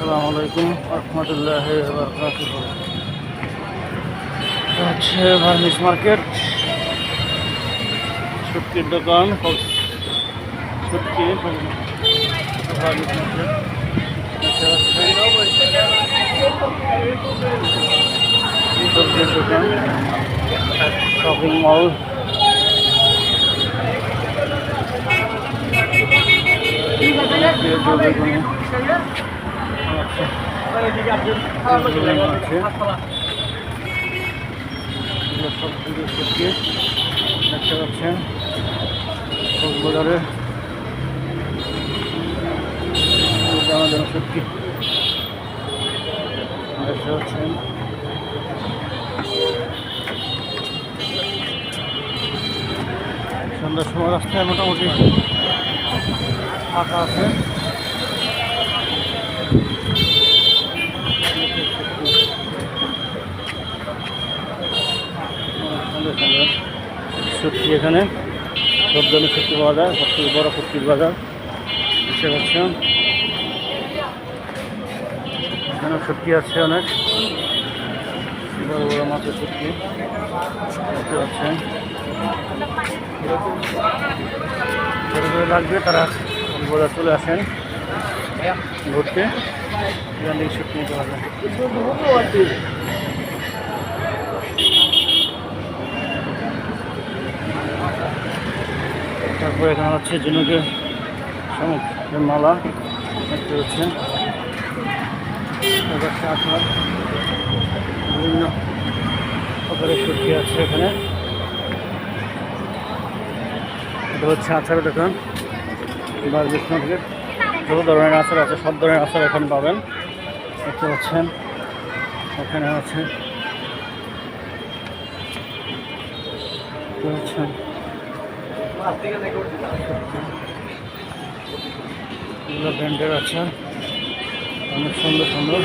আসসালামু আলাইকুম রহমতুল্লাহি ওয়া বারাকাতুহু। হচ্ছে ভার্নিশ মার্কেট, শুটকির দোকান, শুটকি ভার্নিশ মার্কেট, সবজির দোকান, শপিং মল, দেখতে পাচ্ছেন কক্সবাজারে আমাদের সত্যি দেখতে পাচ্ছেন। সন্ধ্যার সময় রাস্তায় মোটামুটি ফাঁকা আছে। সত্যি এখানে সব ধরনের সত্যি পাওয়া যায়, সবথেকে বড় সত্যির বাজার বুঝতে পারছেন। এখানে সত্যি আছে অনেক বড় বড় মাছের সত্যি দেখতে পাচ্ছেন। লাগবে তারা বাজার চলে আসেন ঘুরতে, এখান থেকে সত্যি নিতে পারবেন। তারপরে এখানে হচ্ছে ঝিনুকের শামুকের মালা দেখতে পাচ্ছেন। আপনার বিভিন্ন প্রকারের সবজি আছে এখানে। এটা হচ্ছে আচারের দোকান, ভার্নিশ মার্কেট। যত ধরনের আচার আছে সব ধরনের আচার এখানে পাবেন দেখতে পাচ্ছেন। এখানে আছে ব্র্যান্ডের আচার, অনেক সুন্দর সুন্দর।